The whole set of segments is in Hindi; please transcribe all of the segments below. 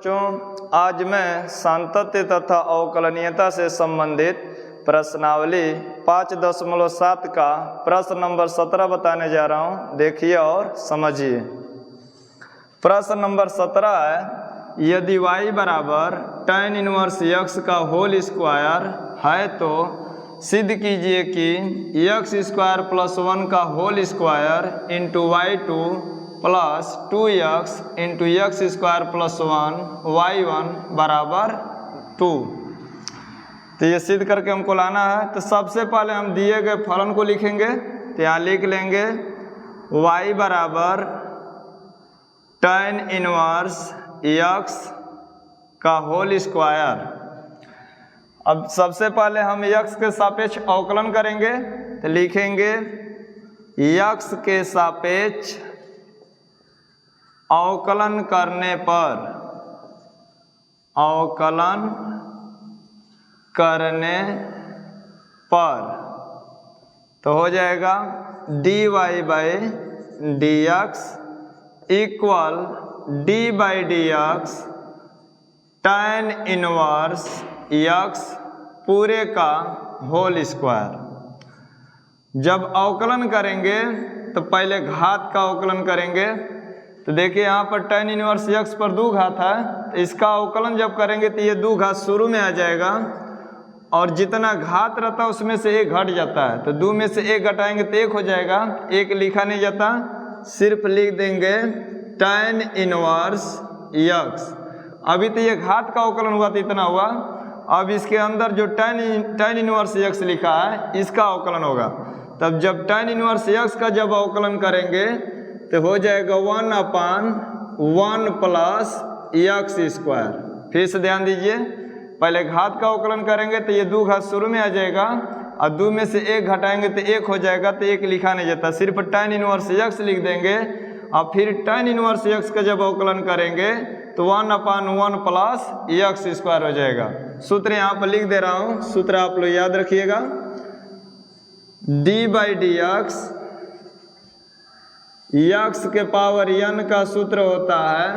बच्चों, आज मैं सांतत्य तथा अवकलनीयता से संबंधित प्रश्नावली 5.7 का प्रश्न नंबर 17 बताने जा रहा हूं। देखिए और समझिए। प्रश्न नंबर 17 है, यदि y बराबर tan इनवर्स x का होल स्क्वायर है तो सिद्ध कीजिए कि x स्क्वायर प्लस 1 का whole square into y2 plus 2x into x square plus 1 y1 बराबर 2। तो ये सिद्ध करके हमको लाना है। तो सबसे पहले हम दिए गए फलन को लिखेंगे। तो यहाँ लिख लेंगे y बराबर tan इनवर्स x का होल स्क्वायर। अब सबसे पहले हम x के सापेक्ष अवकलन करेंगे। तो लिखेंगे x के सापेक्ष अवकलन करने पर तो हो जाएगा dy by D x equal D by D x tan inverse x पूरे का होल स्क्वायर। जब अवकलन करेंगे तो पहले घात का अवकलन करेंगे। तो देखिए यहाँ पर tan इनवर्स x पर 2 घात है, तो इसका अवकलन जब करेंगे तो ये 2 घात शुरू में आ जाएगा और जितना घात रहता है उसमें से 1 घट जाता है। तो 2 में से 1 घटाएंगे तो 1 हो जाएगा। 1 लिखा नहीं जाता, सिर्फ लिख देंगे tan इनवर्स x। अभी तो ये घात का अवकलन हुआ तो इतना हुआ। अब इसके अंदर जो tan इनवर्स x लिखा है इसका अवकलन होगा। तब जब tan इनवर्स x का जब अवकलन करेंगे तो हो जाएगा 1/1 प्लस एक्स स्क्वायर। फिर से ध्यान दीजिए, पहले घात का अवकलन करेंगे तो ये 2 घात शुरू में आ जाएगा और 2 में से 1 घटाएंगे तो 1 हो जाएगा। तो 1 लिखा नहीं जाता, सिर्फ tan इनवर्स x लिख देंगे और फिर tan इनवर्स x का जब अवकलन करेंगे तो 1/1 प्लस एक्स स्क्वायर हो जाएगा। सूत्र यहाँ पर लिख दे रहा हूँ, सूत्र आप लोग याद रखिएगा। D by D x x के पावर n का सूत्र होता है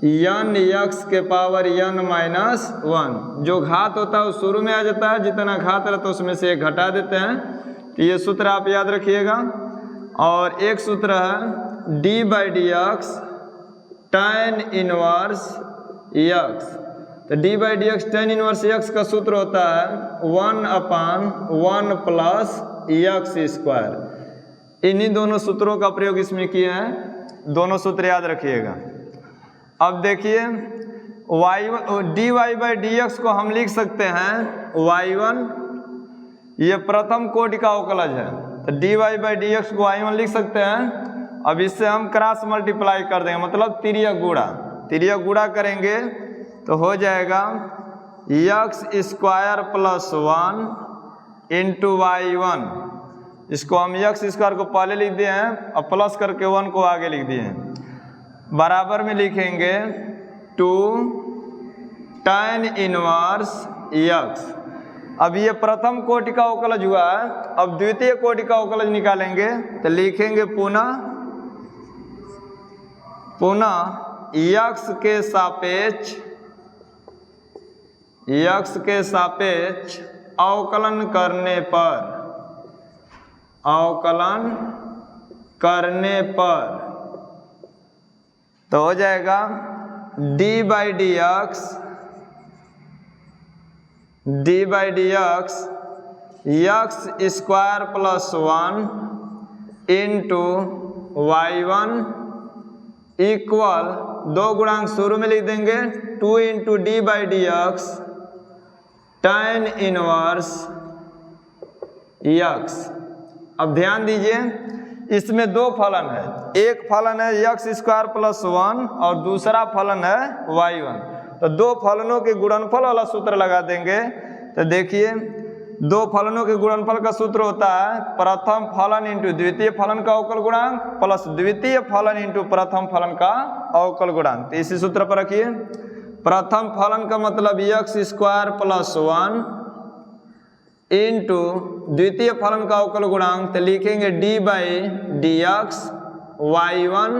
n x के पावर n माइनस 1। जो घात होता है वो शुरू में आ जाता है, जितना घात रहता है उसमें से 1 घटा देते हैं। तो ये सूत्र आप याद रखिएगा। और एक सूत्र है d by D x tan inverse x। तो d by D x tan inverse x का सूत्र होता है 1/1 प्लस एक्स स्क्वायर। इन्हीं दोनों सूत्रों का प्रयोग इसमें किए हैं, दोनों सूत्र याद रखिएगा। अब देखिए dy बाई डी एक्स को हम लिख सकते हैं y1, ये प्रथम कोटि का अवकलज है। तो dy बाई डी एक्स को y1 लिख सकते हैं। अब इससे हम क्रॉस मल्टीप्लाई कर देंगे, मतलब तिर्यक गुणा करेंगे तो हो जाएगा x square plus 1 into y1। इसको हम एक्स स्क्वायर को पहले लिख दिए हैं और प्लस करके 1 को आगे लिख दिए हैं। बराबर में लिखेंगे 2 tan इनवर्स x। अब ये प्रथम कोटि का अवकलज हुआ है। अब द्वितीय कोटि का अवकलज निकालेंगे तो लिखेंगे पुनः x के सापेक्ष अवकलन करने पर तो हो जाएगा d by D x x square plus 1 into y1 equal 2 गुणांक शुरू में लिख देंगे 2 into D by D x tan inverse x। अब ध्यान दीजिए, इसमें 2 फलन है। एक फलन है एक्स स्क्वायर प्लस 1 और दूसरा फलन है y1। तो 2 फलनों के गुणनफल वाला सूत्र लगा देंगे। तो देखिए 2 फलनों के गुणनफल का सूत्र होता है प्रथम फलन इंटू द्वितीय फलन का अवकल गुणांक प्लस द्वितीय फलन इंटू प्रथम फलन का अवकल गुणांक। तो इसी सूत्र पर रखिए। प्रथम फलन का मतलब एक्स स्क्वायर प्लस 1 इंटू द्वितीय फलन का अवकल गुणांक। तो लिखेंगे D by D x y1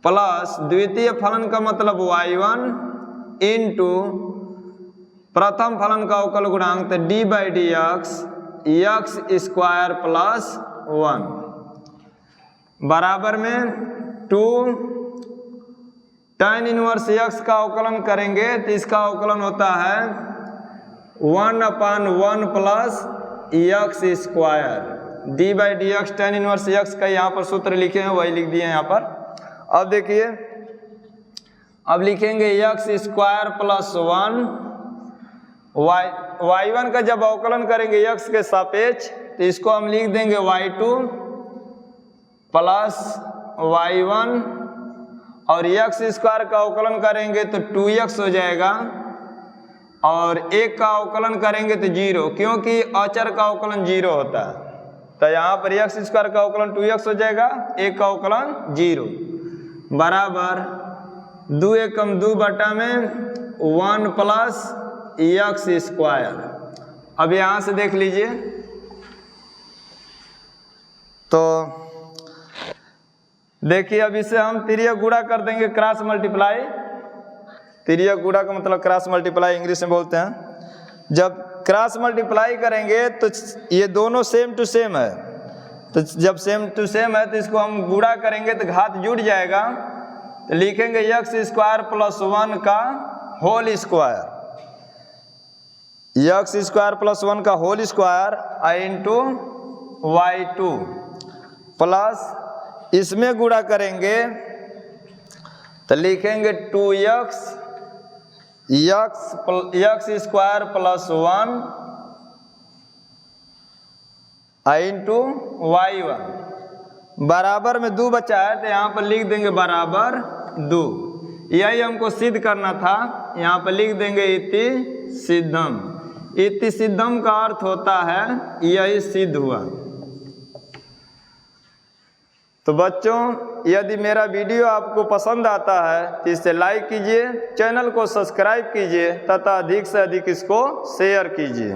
plus द्वितीय फलन का मतलब y1 इंटू प्रथम फलन का अवकल गुणांक तो D by D x square plus 1 बराबर में 2 tan इनवर्स x का अवकलन करेंगे तो इसका अवकलन होता है 1/1 plus x square D by D x tan inverse x का यहाँ पर सूत्र लिखे हैं वही लिख दिए यहाँ पर। अब देखिए अब लिखेंगे एक्स स्क्वायर प्लस 1 y1 का जब अवकलन करेंगे x के सापेक्ष तो इसको हम लिख देंगे y2 प्लस y1 और एक्स स्क्वायर का अवकलन करेंगे तो 2x हो जाएगा और एक का अवकलन करेंगे तो 0 क्योंकि अचर का अवकलन 0 होता है तो यहाँ पर एक्स स्क्वायर का अवकलन 2x हो जाएगा एक का अवकलन 0 बराबर 2 एकम 2 बटा में 1 प्लस एक्स स्क्वायर। अब यहाँ से देख लीजिए तो देखिए अब इसे हम तिर्यक गुणा कर देंगे क्रॉस मल्टीप्लाई। तिर्यक गुणा का मतलब क्रॉस मल्टीप्लाई इंग्लिश में बोलते हैं। जब क्रॉस मल्टीप्लाई करेंगे तो ये दोनों सेम टू सेम है तो जब सेम टू सेम है तो इसको हम गुणा करेंगे तो घात जुड़ जाएगा तो लिखेंगे एक्स स्क्वायर प्लस 1 का whole square x square plus 1 का whole square into y2 plus इसमें गुणा करेंगे तो लिखेंगे 2x x square plus 1 into y1 बराबर में 2 बचा है तो यहाँ पर लिख देंगे बराबर 2। यही हमको सिद्ध करना था यहाँ पर लिख देंगे इति सिद्धम। इति सिद्धम का अर्थ होता है यही सिद्ध हुआ। तो बच्चों यदि मेरा वीडियो आपको पसंद आता है तो इसे लाइक कीजिए, चैनल को सब्सक्राइब कीजिए तथा अधिक से अधिक इसको शेयर कीजिए।